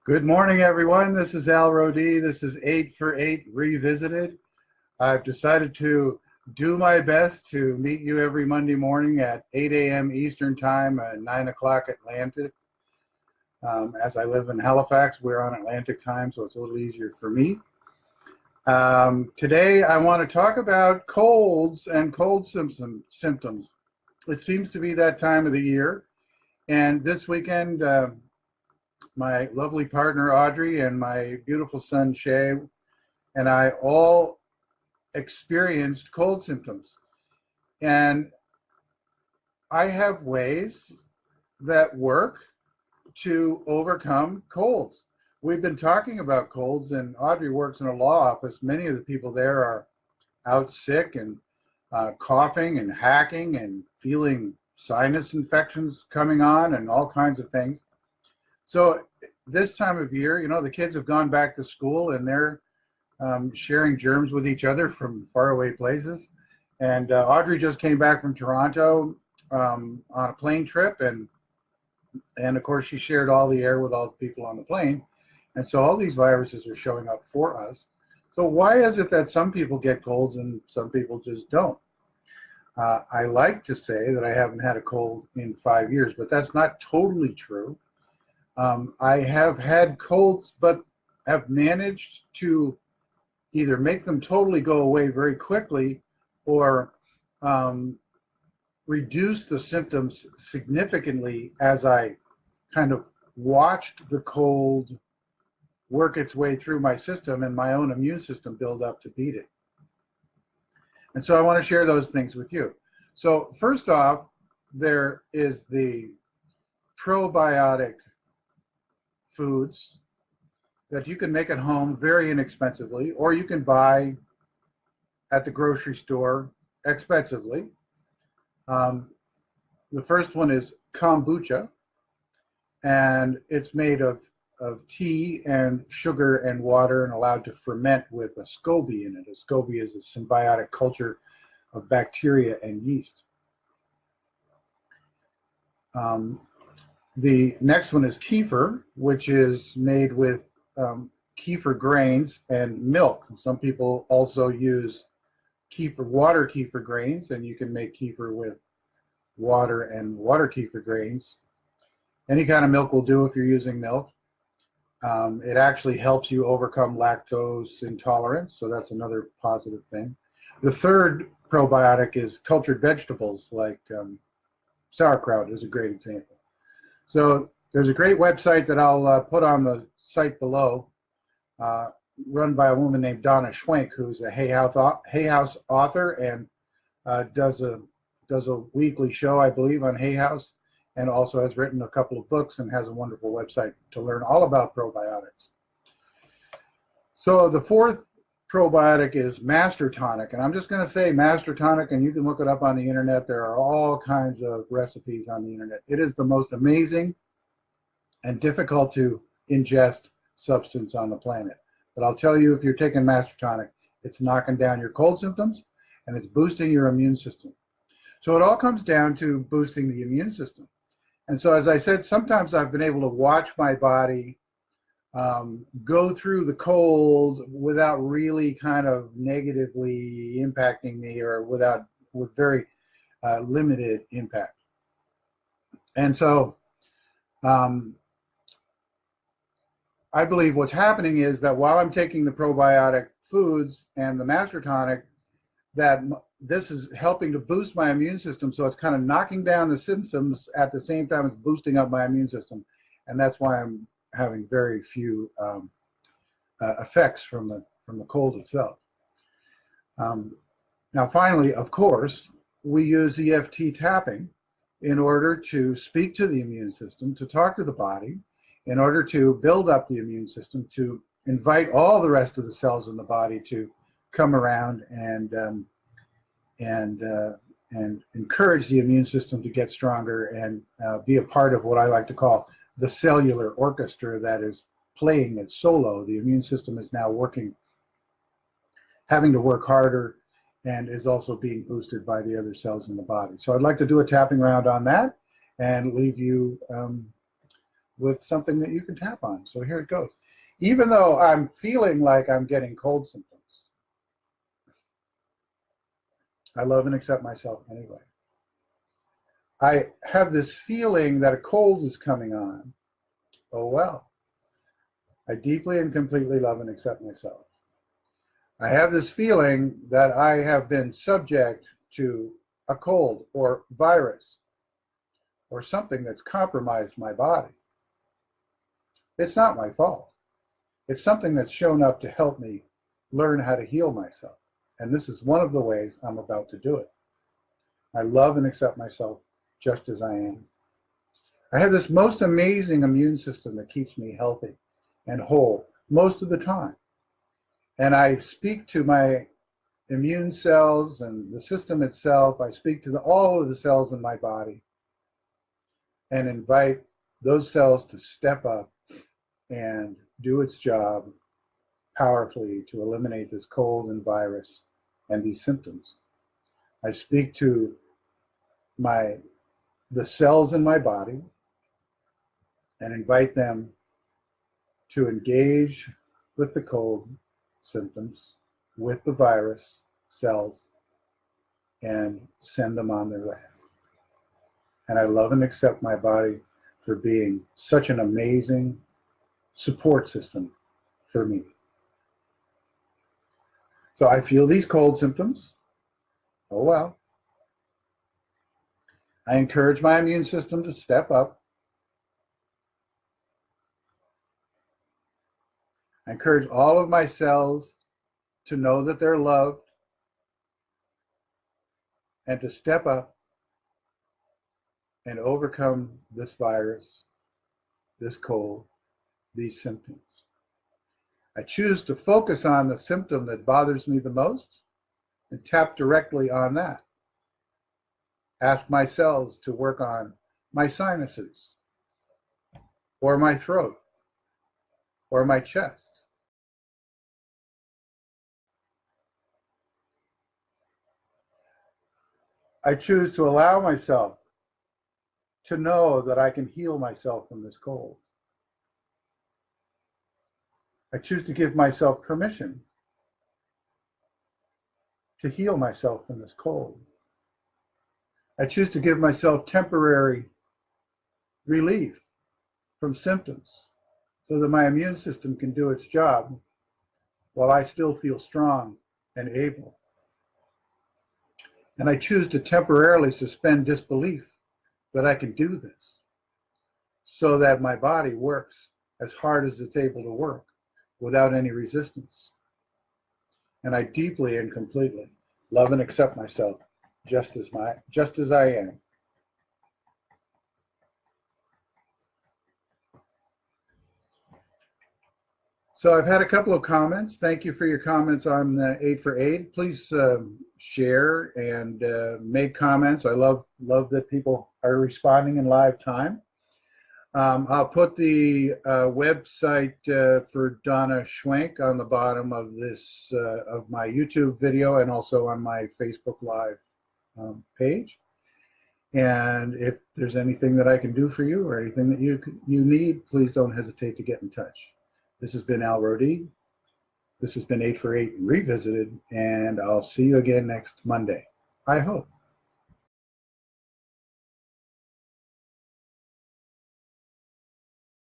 Good morning, everyone. This is Al Rodee. This is 8 for 8 Revisited. I've decided to do my best to meet you every Monday morning at 8 a.m. Eastern Time and 9 o'clock Atlantic. As I live in Halifax, we're on Atlantic time, so it's a little easier for me. Today, I want to talk about colds and cold symptoms. It seems to be that time of the year, and this weekend, my lovely partner Audrey and my beautiful son Shay and I all experienced cold symptoms. And I have ways that work to overcome colds. We've been talking about colds, and Audrey works in a law office. Many of the people there are out sick and coughing and hacking and feeling sinus infections coming on and all kinds of things. So this time of year, you know, the kids have gone back to school and they're sharing germs with each other from faraway places. And Audrey just came back from Toronto on a plane trip, and of course she shared all the air with all the people on the plane. And so all these viruses are showing up for us. So why is it that some people get colds and some people just don't? I like to say that I haven't had a cold in 5 years, but that's not totally true. I have had colds, but have managed to either make them totally go away very quickly or reduce the symptoms significantly as I kind of watched the cold work its way through my system and my own immune system build up to beat it. And so I want to share those things with you. So first off, there is the probiotic foods that you can make at home very inexpensively, or you can buy at the grocery store expensively. The first one is kombucha, and it's made of tea and sugar and water and allowed to ferment with a SCOBY in it. A SCOBY is a symbiotic culture of bacteria and yeast. The next one is kefir, which is made with kefir grains and milk. Some people also use water kefir grains, and you can make kefir with water and water kefir grains. Any kind of milk will do if you're using milk. It actually helps you overcome lactose intolerance, so that's another positive thing. The third probiotic is cultured vegetables, like sauerkraut is a great example. So there's a great website that I'll put on the site below, run by a woman named Donna Schwenk, who's a Hay House author and does a weekly show, I believe, on Hay House, and also has written a couple of books and has a wonderful website to learn all about probiotics. So the fourth probiotic is Master Tonic, and I'm just going to say Master Tonic, and you can look it up on the internet. There are all kinds of recipes on the internet. It is the most amazing and difficult to ingest substance on the planet. But I'll tell you, if you're taking Master Tonic, it's knocking down your cold symptoms and it's boosting your immune system. So it all comes down to boosting the immune system. And so, as I said, sometimes I've been able to watch my body go through the cold without really kind of negatively impacting me, or with very limited impact. And so I believe what's happening is that while I'm taking the probiotic foods and the Master Tonic, that this is helping to boost my immune system. So it's kind of knocking down the symptoms at the same time as boosting up my immune system. And that's why I'm having very few effects from the cold itself. Now, finally, of course, we use EFT tapping in order to speak to the immune system, to talk to the body, in order to build up the immune system, to invite all the rest of the cells in the body to come around and encourage the immune system to get stronger and be a part of what I like to call the cellular orchestra that is playing its solo. The immune system is now having to work harder, and is also being boosted by the other cells in the body. So I'd like to do a tapping round on that and leave you with something that you can tap on. So here it goes. Even though I'm feeling like I'm getting cold symptoms, I love and accept myself anyway. I have this feeling that a cold is coming on. Oh well. I deeply and completely love and accept myself. I have this feeling that I have been subject to a cold or virus or something that's compromised my body. It's not my fault. It's something that's shown up to help me learn how to heal myself. And this is one of the ways I'm about to do it. I love and accept myself just as I am. I have this most amazing immune system that keeps me healthy and whole most of the time. And I speak to my immune cells and the system itself. I speak to all of the cells in my body and invite those cells to step up and do its job powerfully to eliminate this cold and virus and these symptoms. I speak to the cells in my body and invite them to engage with the cold symptoms, with the virus cells, and send them on their way. And I love and accept my body for being such an amazing support system for me. So I feel these cold symptoms. Oh well. I encourage my immune system to step up. I encourage all of my cells to know that they're loved and to step up and overcome this virus, this cold, these symptoms. I choose to focus on the symptom that bothers me the most and tap directly on that. Ask my cells to work on my sinuses or my throat or my chest. I choose to allow myself to know that I can heal myself from this cold. I choose to give myself permission to heal myself from this cold. I choose to give myself temporary relief from symptoms so that my immune system can do its job while I still feel strong and able. And I choose to temporarily suspend disbelief that I can do this so that my body works as hard as it's able to work without any resistance. And I deeply and completely love and accept myself just as I am. So I've had a couple of comments. Thank you for your comments on Aid for Aid. Please share and make comments. I love that people are responding in live time. I'll put the website for Donna Schwenk on the bottom of this of my YouTube video and also on my Facebook Live page. And if there's anything that I can do for you or anything that you need, please don't hesitate to get in touch. This has been Al Rodee. This has been 8 for 8 Revisited, and I'll see you again next Monday, I hope.